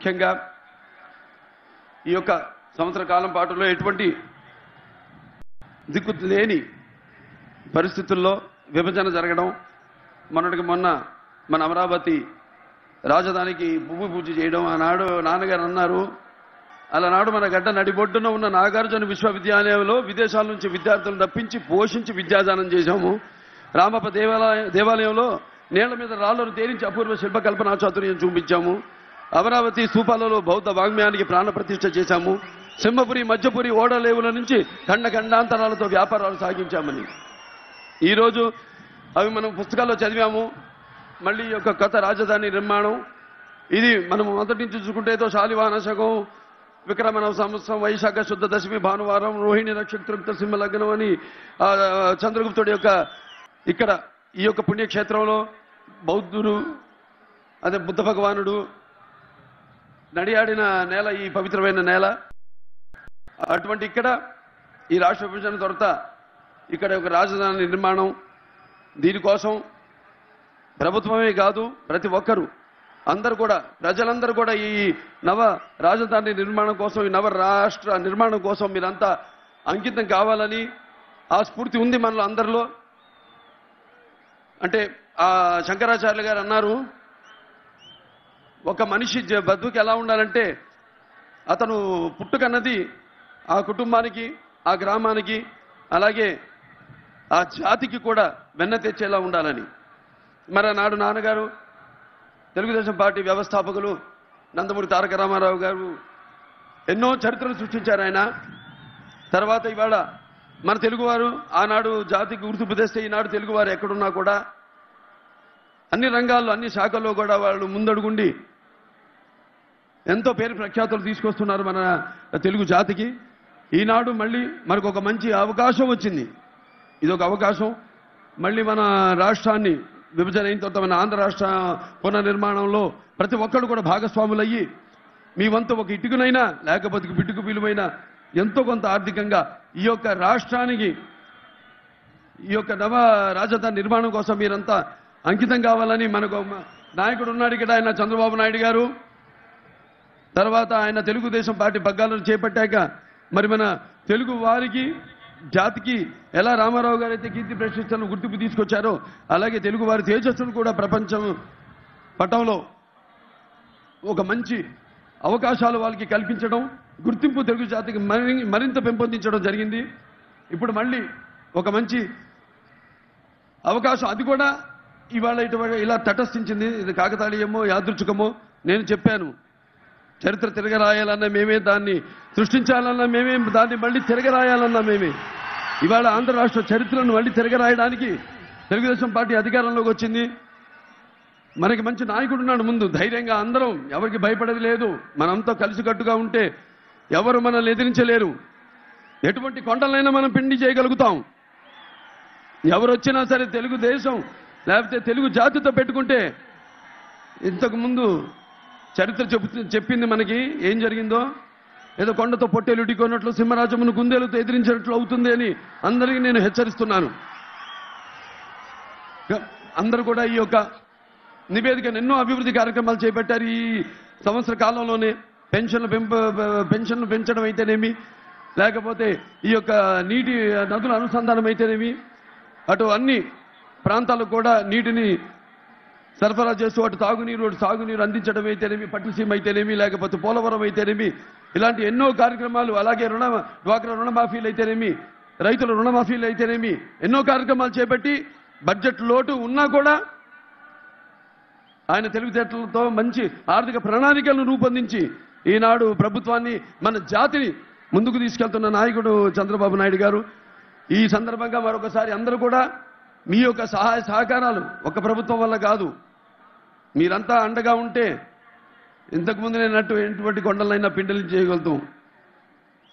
ముఖ్యంగా ఈ యొక్క సంవత్సర కాలం పాటులో ఎటువంటి దిక్కు లేని పరిస్థితుల్లో విభజన జరగడం, మొన్నటికి మొన్న మన అమరావతి రాజధానికి భూమి పూజ చేయడం, ఆనాడు నాన్నగారు అన్నారు, అలానాడు మన గడ్డ నడిబొడ్డున ఉన్న నాగార్జున విశ్వవిద్యాలయంలో విదేశాల నుంచి విద్యార్థులను రప్పించి పోషించి విద్యాదానం చేశాము. రామప్ప దేవాలయంలో నేళ్ల మీద రాళ్లను తేరించి అపూర్వ శిల్పకల్పనా చాతుర్యం చూపించాము. అమరావతి స్థూపాలలో బౌద్ధ వాంగ్మయానికి ప్రాణప్రతిష్ఠ చేశాము. సింహపురి మధ్యపురి ఓడలేవుల నుంచి ఖండాంతరాలతో వ్యాపారాలు సాగించామని ఈరోజు అవి మనం పుస్తకాల్లో చదివాము. మళ్ళీ ఈ యొక్క కొత్త రాజధాని నిర్మాణం ఇది మనం మొదటి నుంచి చూసుకుంటే ఏదో శాలివాహనశకం, విక్రమణ సంవత్సరం, వైశాఖ శుద్ధ దశమి భానువారం, రోహిణి నక్షత్ర సింహ లగ్నం అని చంద్రగుప్తుడి యొక్క ఇక్కడ ఈ యొక్క పుణ్యక్షేత్రంలో బౌద్ధుడు అదే బుద్ధ భగవానుడు నడియాడిన నేల ఈ పవిత్రమైన నేల. అటువంటి ఇక్కడ ఈ రాష్ట్ర విభజన తర్వాత ఇక్కడ ఒక రాజధాని నిర్మాణం, దీనికోసం ప్రభుత్వమే కాదు ప్రతి ఒక్కరూ అందరూ కూడా ప్రజలందరూ కూడా ఈ నవ రాజధాని నిర్మాణం కోసం, ఈ నవ రాష్ట్ర నిర్మాణం కోసం మీరంతా అంకితం కావాలని ఆ స్ఫూర్తి ఉంది మనలో అందరిలో. అంటే ఆ శంకరాచార్యులు గారు అన్నారు, ఒక మనిషి బతుకు ఎలా ఉండాలంటే అతను పుట్టుకన్నది ఆ కుటుంబానికి, ఆ గ్రామానికి, అలాగే ఆ జాతికి కూడా వెన్న తెచ్చేలా ఉండాలని. మరి నాడు నాన్నగారు తెలుగుదేశం పార్టీ వ్యవస్థాపకులు నందమూరి తారక రామారావు గారు ఎన్నో చరిత్రలు సృష్టించారు ఆయన. తర్వాత ఇవాళ మన తెలుగువారు ఆనాడు జాతికి గుర్తింపు తెస్తే ఈనాడు తెలుగువారు ఎక్కడున్నా కూడా అన్ని రంగాల్లో అన్ని శాఖల్లో కూడా వాళ్ళు ముందడుగుండి ఎంతో పేరు ప్రఖ్యాతులు తీసుకొస్తున్నారు మన తెలుగు జాతికి. ఈనాడు మళ్ళీ మనకు ఒక మంచి అవకాశం వచ్చింది. ఇదొక అవకాశం. మళ్ళీ మన రాష్ట్రాన్ని విభజన అయిన తర్వాత మన ఆంధ్ర రాష్ట్ర పునర్నిర్మాణంలో ప్రతి ఒక్కరు కూడా భాగస్వాములయ్యి మీ వంతు ఒక ఇటుకునైనా లేకపోతే బిడ్డుకు విలువైన ఎంతో కొంత ఆర్థికంగా ఈ యొక్క రాష్ట్రానికి ఈ యొక్క నవ రాజధాని నిర్మాణం కోసం మీరంతా అంకితం కావాలని మనకు నాయకుడు ఉన్నాడు ఇక్కడ, ఆయన చంద్రబాబు నాయుడు గారు. తర్వాత ఆయన తెలుగుదేశం పార్టీ పగ్గాలను చేపట్టాక మరి మన తెలుగు వారికి జాతికి ఎలా రామారావు గారు అయితే కీర్తి ప్రతిష్టలను గుర్తింపు తీసుకొచ్చారో అలాగే తెలుగు వారి తేజస్సును కూడా ప్రపంచం పటంలో ఒక మంచి అవకాశాలు వాళ్ళకి కల్పించడం, గుర్తింపు తెలుగు జాతికి మరింత పెంపొందించడం జరిగింది. ఇప్పుడు మళ్ళీ ఒక మంచి అవకాశం అది కూడా ఇవాళ ఇటువంటి ఇలా తటస్థించింది. ఇది కాకతాళీయమో యాదృచ్ఛికమో నేను చెప్పాను. చరిత్ర తిరగరాయాలన్నా మేమే, దాన్ని సృష్టించాలన్నా మేమే, దాన్ని మళ్ళీ తిరగరాయాలన్నా మేమే. ఇవాళ ఆంధ్ర రాష్ట్ర చరిత్రను మళ్ళీ తిరగరాయడానికి తెలుగుదేశం పార్టీ అధికారంలోకి వచ్చింది. మనకి మంచి నాయకుడు ఉన్నాడు ముందు. ధైర్యంగా అందరం, ఎవరికి భయపడేది లేదు. మనంతా కలిసికట్టుగా ఉంటే ఎవరు మనల్ని ఎదిరించలేరు. ఎటువంటి కొండలైనా మనం పిండి చేయగలుగుతాం. ఎవరు వచ్చినా సరే తెలుగుదేశం లేకపోతే తెలుగు జాతితో పెట్టుకుంటే, ఇంతకు ముందు చరిత్ర చెప్పింది మనకి ఏం జరిగిందో, ఏదో కొండతో పొట్టేలు ఇటుకొన్నట్లు సింహరాజమును గుందేలతో ఎదిరించినట్లు అవుతుంది అని అందరికీ నేను హెచ్చరిస్తున్నాను. అందరూ కూడా ఈ యొక్క నివేదికను ఎన్నో అభివృద్ధి కార్యక్రమాలు చేపట్టారు ఈ సంవత్సర కాలంలోనే. పెన్షన్లు పెంచడం అయితేనేమి, లేకపోతే ఈ యొక్క నీటి నదుల అనుసంధానం అయితేనేమి, అటు అన్ని ప్రాంతాలకు కూడా నీటిని సరఫరా చేస్తూ అటు తాగునీరు అటు సాగునీరు అందించడం అయితేనేమి, పట్టుసీమ అయితేనేమి, లేకపోతే పోలవరం అయితేనేమి, ఇలాంటి ఎన్నో కార్యక్రమాలు, అలాగే డ్వాక్రా రుణమాఫీలు అయితేనేమి, రైతుల రుణమాఫీలు అయితేనేమి, ఎన్నో కార్యక్రమాలు చేపట్టి బడ్జెట్ లోటు ఉన్నా కూడా ఆయన తెలివితేటలతో మంచి ఆర్థిక ప్రణాళికలను రూపొందించి ఈనాడు ప్రభుత్వాన్ని, మన జాతిని ముందుకు తీసుకెళ్తున్న నాయకుడు చంద్రబాబు నాయుడు గారు. ఈ సందర్భంగా మరొకసారి అందరూ కూడా మీ యొక్క సహాయ సహకారాలు ఒక ప్రభుత్వం వల్ల కాదు, మీరంతా అండగా ఉంటే ఇంతకుముందు నేను ఎటువంటి కొండలైనా పిండలు చేయగలుగుతాం.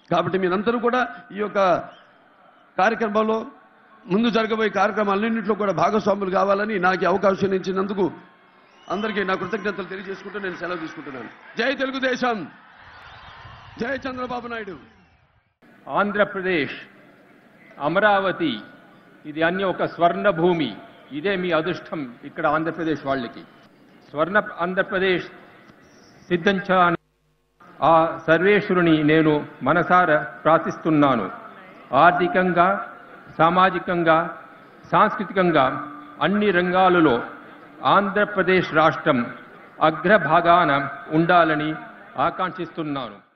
కాబట్టి మీరందరూ కూడా ఈ యొక్క కార్యక్రమంలో ముందు జరగబోయే కార్యక్రమాలన్నింటిలో కూడా భాగస్వాములు కావాలని నాకు అవకాశం ఇచ్చినందుకు అందరికీ నా కృతజ్ఞతలు తెలియజేసుకుంటూ నేను సెలవు తీసుకుంటున్నాను. జై తెలుగుదేశం, జై చంద్రబాబు నాయుడు. ఆంధ్రప్రదేశ్ అమరావతి ఇది అన్ని ఒక స్వర్ణ భూమి. ఇదే మీ అదృష్టం. ఇక్కడ ఆంధ్రప్రదేశ్ వాళ్ళకి స్వర్ణ ఆంధ్రప్రదేశ్ సిద్ధించడానికి ఆ సర్వేశ్వరుని నేను మనసారా ప్రార్థిస్తున్నాను. ఆర్థికంగా, సామాజికంగా, సాంస్కృతికంగా అన్ని రంగాలలో ఆంధ్రప్రదేశ్ రాష్ట్రం అగ్రభాగాన ఉండాలని ఆకాంక్షిస్తున్నాను.